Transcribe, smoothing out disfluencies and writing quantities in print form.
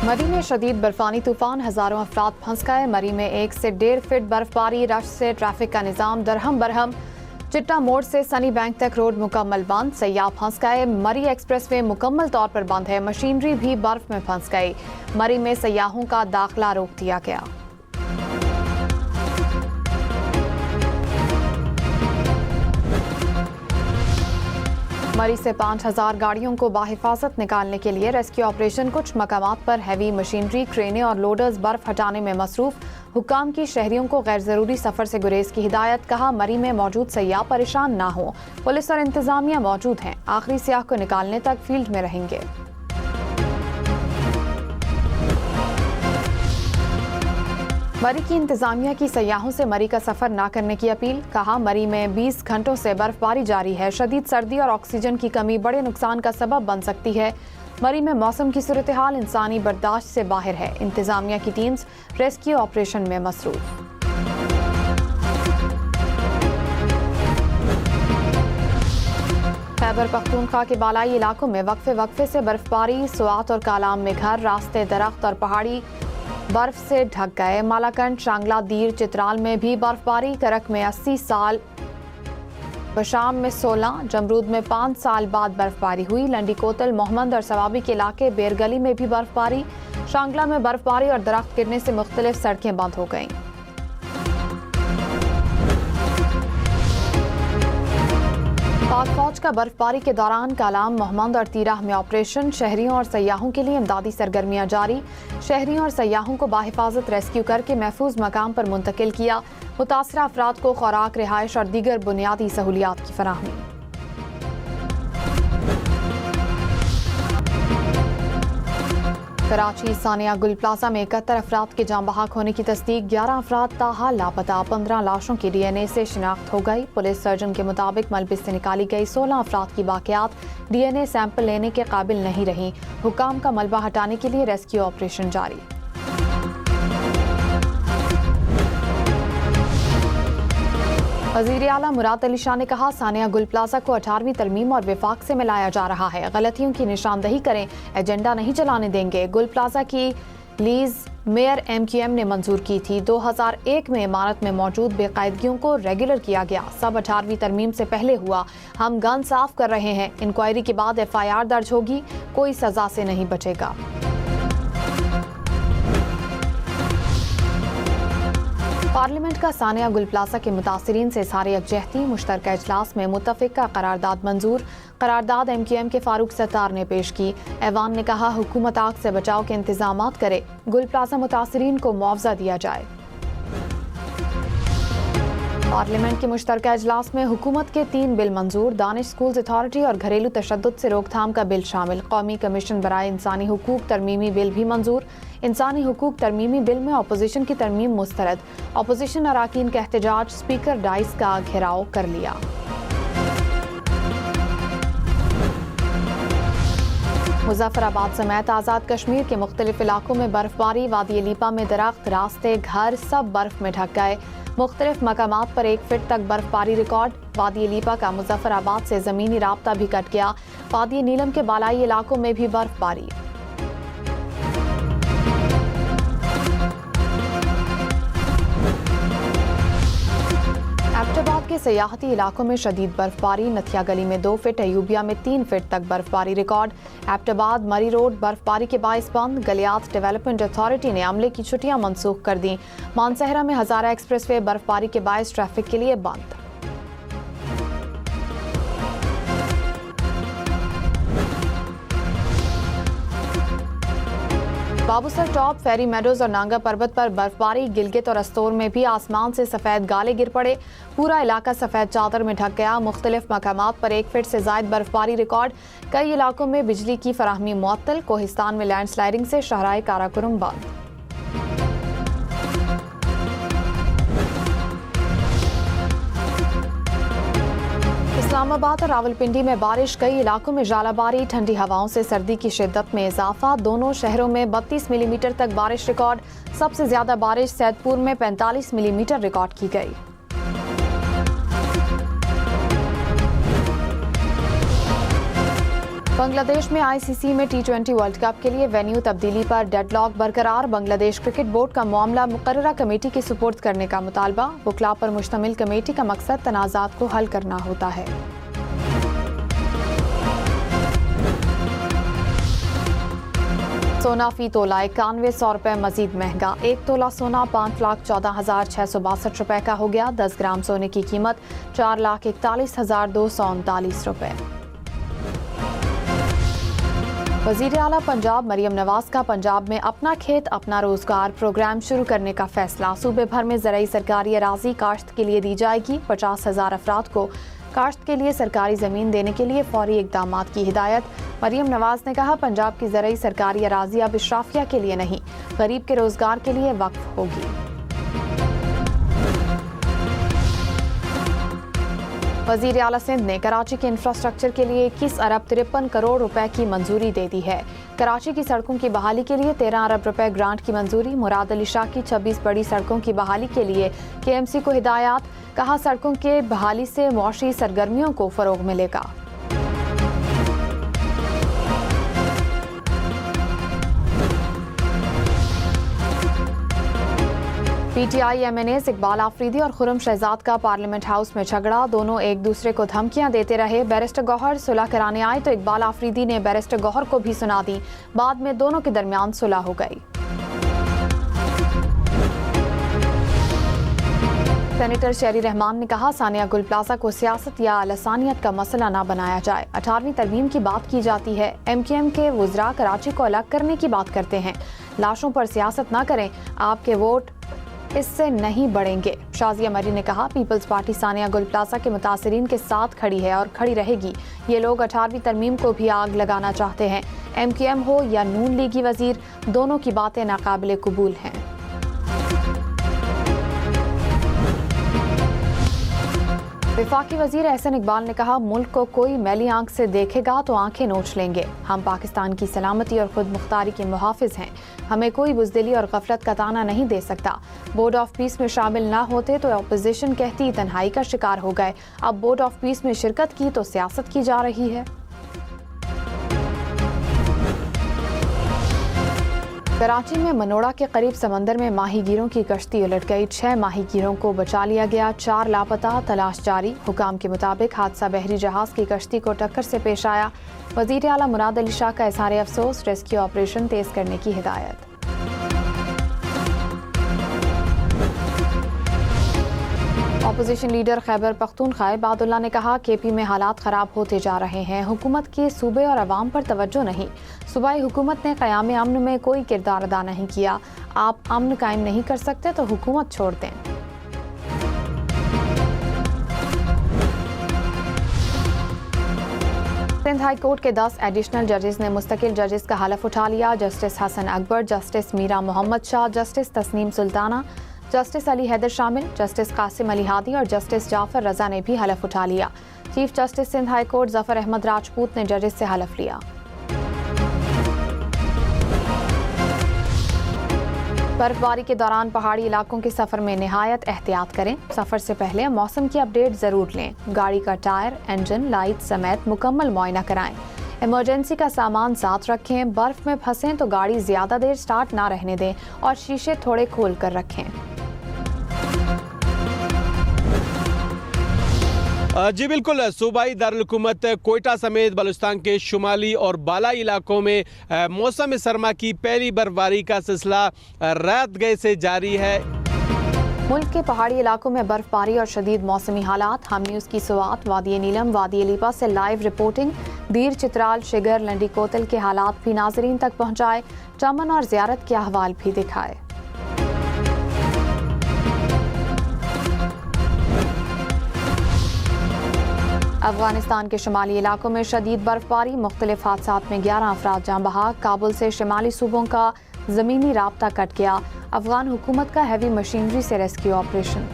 मरी में शदीद बर्फानी तूफान, हजारों अफराद फंस गए। मरी में 1 से 1.5 फीट बर्फबारी, रश से ट्रैफिक का निजाम दरहम बरहम। चिट्टा मोड़ से सनी बैंक तक रोड मुकम्मल बंद, सयाह फंस गए। मरी एक्सप्रेसवे मुकम्मल तौर पर बंद है, मशीनरी भी बर्फ में फंस गई। मरी में सयाहों का दाखिला रोक दिया गया। मरी से 5000 गाड़ियों को बाहिफाजत निकालने के लिए रेस्क्यू ऑपरेशन। कुछ मकामात पर हैवी मशीनरी, क्रेनें और लोडर्स बर्फ हटाने में मसरूफ। हुक्काम की शहरियों को गैर जरूरी सफर से गुरेज की हिदायत। कहा, मरी में मौजूद सयाह परेशान ना हो, पुलिस और इंतजामिया मौजूद हैं, आखिरी सयाह को निकालने तक फील्ड में रहेंगे। मरी की इंतजामिया की सयाहों से मरी का सफर ना करने की अपील। कहा, मरी में 20 घंटों से बर्फबारी जारी है, शदीद सर्दी और ऑक्सीजन की कमी बड़े नुकसान का सबब बन सकती है। मरी में मौसम की सूरत हाल इंसानी बर्दाश्त से बाहर है, इंतजामिया की टीम्स रेस्क्यू ऑपरेशन में मसरूफ। खैबर पख्तूनख्वा के बालाई इलाकों में वक्फे से बर्फबारी, स्वात और कालाम में घर, रास्ते, दरख्त और पहाड़ी बर्फ से ढक गए। मालाकंड, शांगला, दीर, चित्राल में भी बर्फबारी। करक में 80 साल, बशाम में 16, जमरूद में 5 साल बाद बर्फबारी हुई। लंडी कोतल, मोहम्मद और सवाबी के इलाके बेरगली में भी बर्फबारी। शांगला में बर्फबारी और दरख्त गिरने से मुख्तलिफ सड़कें बंद हो गईं। पाक फौज का बर्फबारी के दौरान कालाम, मोहम्मद और तीराह में ऑपरेशन। शहरियों और सयाहों के लिए इमदादी सरगर्मियां जारी। शहरियों और सयाहों को बाहिफाजत रेस्क्यू करके महफूज मकाम पर मुंतकिल किया। मुतासरा अफराद को खुराक, रिहाइश और दीगर बुनियादी सहूलियात की फराहमी। कराची सानिया गुल प्लाजा में 71 अफराद के जाँ बहक होने की तस्दीक। 11 अफराद ताहाल लापता, 15 लाशों की DNA से शिनाख्त हो गई। पुलिस सर्जन के मुताबिक मलबिस से निकाली गई 16 अफराद की बाकियात DNA सैंपल लेने के काबिल नहीं रही। हुकाम का मलबा हटाने के लिए रेस्क्यू ऑपरेशन जारी। वज़ीर आला मुराद अली शाह ने कहा, सानिया गुल प्लाजा को 18वीं तरमीम और विफाक से मिलाया जा रहा है। गलतियों की निशानदही करें, एजेंडा नहीं चलाने देंगे। गुल प्लाजा की लीज मेयर MQM ने मंजूर की थी। 2001 में इमारत में मौजूद बेकायदगियों को रेगुलर किया गया। सब 18वीं तरमीम से पहले हुआ। हम गन साफ कर रहे हैं, इंक्वायरी के बाद FIR दर्ज होगी, कोई सजा से नहीं बचेगा। पार्लियामेंट का सानिया गुल प्लाजा के मुतासरीन से सारे यकजहती। मुश्तरका इजलास में मुत्तफिका करारदाद मंजूर। करारदाद MQM के फारूक सत्तार ने पेश की। ऐवान ने कहा, हुकूमत आग से बचाव के इंतजामात करे, गुल प्लाजा मुतासरीन को मुआवजा दिया जाए। पार्लियामेंट के मुश्तरका इजलास में हुकूमत के 3 बिल मंजूर। दानिश स्कूल्स अथॉरिटी और घरेलू तशद्दुद से रोकथाम का बिल शामिल। कौमी कमीशन बराए इंसानी हुकूक तरमीमी बिल भी मंजूर। इंसानी हुकूक तरमीमी बिल में अपोजिशन की तरमीम मुस्तरद। अपोजिशन अराकीन का एहतजाज, स्पीकर डाइस का घेराव कर लिया। मुजफ्फराबाद समेत आज़ाद कश्मीर के मुख्तलिफ इलाकों में बर्फबारी। वादी लीपा में दरख्त, रास्ते, घर सब बर्फ में ढक गए। मुख्तलिफ मकामात पर 1 फीट तक बर्फबारी रिकॉर्ड। वादी लीपा का मुजफ्फराबाद से ज़मीनी राब्ता भी कट गया। वादी नीलम के बालाई इलाकों में भी बर्फबारी। एबटाबाद के सयाहती इलाकों में शदीद बर्फबारी। नथिया गली में 2 फीट, अयूबिया में 3 फीट तक बर्फबारी रिकॉर्ड। एबटाबाद मरी रोड बर्फबारी के बाइस बंद। गलियात डेवलपमेंट अथॉरिटी ने अमले की छुट्टियां मनसूख कर दी। मानसहरा में हजारा एक्सप्रेसवे बर्फबारी के बाइस ट्रैफिक के लिए बंद। बाबूसर टॉप, फेरी मेडोज और नांगा पर्वत पर बर्फबारी। गिलगित और अस्तोर में भी आसमान से सफेद गाले गिर पड़े। पूरा इलाका सफेद चादर में ढक गया। मुख्तलिफ मकामात पर 1 फीट से जायद बर्फबारी रिकॉर्ड। कई इलाकों में बिजली की फराहमी मुअत्तल। कोहिस्तान में लैंडस्लाइडिंग से शाहराए काराकोरम बंद। इस्लामाबाद और रावलपिंडी में बारिश। कई इलाकों में जालाबारी। ठंडी हवाओं से सर्दी की शिद्दत में इजाफा। दोनों शहरों में 32 मिलीमीटर तक बारिश रिकॉर्ड। सबसे ज्यादा बारिश सैदपुर में 45 मिलीमीटर रिकॉर्ड की गई। बांग्लादेश में आईसीसी में T20 वर्ल्ड कप के लिए वेन्यू तब्दीली पर डेडलॉक बरकरार। बांग्लादेश क्रिकेट बोर्ड का मामला मुकर्ररा कमेटी की सुपुर्द करने का मुतालबा। वकला पर मुश्तमिल कमेटी का मकसद तनाज़ात को हल करना होता है। सोना फी तोला 9100 रुपये मजीद महंगा। 1 तोला सोना 5,14,662 रुपये का हो गया। 10 ग्राम सोने की कीमत 4,41,239 रुपये। वज़ीर आला पंजाब मरियम नवाज का पंजाब में अपना खेत अपना रोजगार प्रोग्राम शुरू करने का फैसला। सूबे भर में ज़राई सरकारी अराजी काश्त के लिए दी जाएगी। 50,000 अफराद को काश्त के लिए सरकारी ज़मीन देने के लिए फौरी इक़दामात की हिदायत। मरियम नवाज ने कहा, पंजाब की ज़राई सरकारी अराजी अब इशराफिया के लिए नहीं, गरीब के रोजगार के लिए वक्फ होगी। वज़ीर आला सिंध ने कराची के इंफ्रास्ट्रक्चर के लिए 21 अरब 53 करोड़ रुपए की मंजूरी दे दी है। कराची की सड़कों की बहाली के लिए 13 अरब रुपए ग्रांट की मंजूरी। मुराद अली शाह की 26 बड़ी सड़कों की बहाली के लिए KMC को हिदायत। कहा, सड़कों के बहाली से मुआशी सरगर्मियों को फरोग मिलेगा। PTI MNAs इकबाल आफरीदी और खुर्रम शहजाद का पार्लियामेंट हाउस में झगड़ा। दोनों एक दूसरे को धमकियां देते रहे। बैरिस्टर गौहर सुलह कराने आए तो इकबाल आफरीदी ने बैरिस्टर गौहर को भी सुना दी। बाद में दोनों के दरमियान सुलह हो गई। सेनेटर शेरी रहमान ने कहा, सानिया गुल प्लाजा को सियासत या लसानियत का मसला ना बनाया जाए। 18वीं तरमीम की बात की जाती है। MKM के वुज़रा कराची को अलग करने की बात करते हैं। लाशों पर सियासत ना करें, आपके वोट इससे नहीं बढ़ेंगे। शाजिया मरी ने कहा, पीपल्स पार्टी सानिया गुल प्लाजा के मुतासरीन के साथ खड़ी है और खड़ी रहेगी। ये लोग 18वीं तरमीम को भी आग लगाना चाहते हैं। MKM हो या नून लीगी वजीर, दोनों की बातें नाकाबिले कबूल हैं। वफाकी वजीर एहसन इकबाल ने कहा, मुल्क को कोई मैली आंख से देखेगा तो आंखें नोच लेंगे। हम पाकिस्तान की सलामती और खुद मुख्तारी के मुहाफिज हैं। हमें कोई बुज़दिली और गफलत का ताना नहीं दे सकता। बोर्ड ऑफ पीस में शामिल ना होते तो अपोजिशन कहती तन्हाई का शिकार हो गए। अब बोर्ड ऑफ पीस में शिरकत की तो सियासत की जा रही है। कराची में मनोड़ा के करीब समंदर में माहीगीरों की कश्ती उलट गई। 6 माहीगीरों को बचा लिया गया, 4 लापता, तलाश जारी। हुकाम के मुताबिक हादसा बहरी जहाज की कश्ती को टक्कर से पेश आया। वज़ीर आला मुराद अली शाह का इज़हार अफसोस, रेस्क्यू ऑपरेशन तेज करने की हिदायत। अपोजिशन लीडर खैबर पख्तूनख्वा इबादुल्ला ने कहा, KP में हालात ख़राब होते जा रहे हैं। हुकूमत की सूबे और अवाम पर तवज्जो नहीं। सूबाई हुकूमत ने क़याम अमन में कोई किरदार अदा नहीं किया। आप अमन कायम नहीं कर सकते तो हुकूमत छोड़ दें। सिंध हाई कोर्ट के 10 एडिशनल जजेस ने मुस्तकिल जजेस का हलफ उठा लिया। Justice Hasan Akbar, justice Meera Mohammad Shah, justice Tasneem Sultana, justice Ali Haider शामिल, जस्टिस कासिम अली हादी और जस्टिस जाफर रजा ने भी हलफ उठा लिया। Chief justice Sindh high court Zafar Ahmed Rajput ने जजेस से हलफ लिया। बर्फबारी के दौरान पहाड़ी इलाकों के सफर में निहायत एहतियात करें। सफर से पहले मौसम की अपडेट जरूर लें। गाड़ी का टायर, इंजन, लाइट समेत मुकम्मल मुआयना कराएं। इमरजेंसी का सामान साथ रखें। बर्फ में फंसें तो गाड़ी ज्यादा देर स्टार्ट ना रहने दें और शीशे थोड़े खोल कर रखें। जी बिल्कुल, सूबाई दारुल-हुकूमत कोयटा समेत बलूचिस्तान के शुमाली और बालाई इलाकों में मौसम सरमा की पहली बर्फबारी का सिलसिला रात गए से जारी है। मुल्क के पहाड़ी इलाकों में बर्फबारी और शदीद मौसमी हालात। हम न्यूज़ की सुवात, वादी नीलम, वादी अलीपा से लाइव रिपोर्टिंग। दीर, चित्राल, शिगर, लंडी कोतल के हालात भी नाजरीन तक पहुँचाए। चमन और ज़ियारत के अहवाल भी दिखाए। अफगानिस्तान के शुमाली इलाकों में शदीद बर्फबारी। मुख्तलिफ हादसात में 11 अफराद जान बहक। काबुल से शिमाली सूबों का ज़मीनी राब्ता कट गया। अफगान हुकूमत का हैवी मशीनरी से रेस्क्यू ऑपरेशन।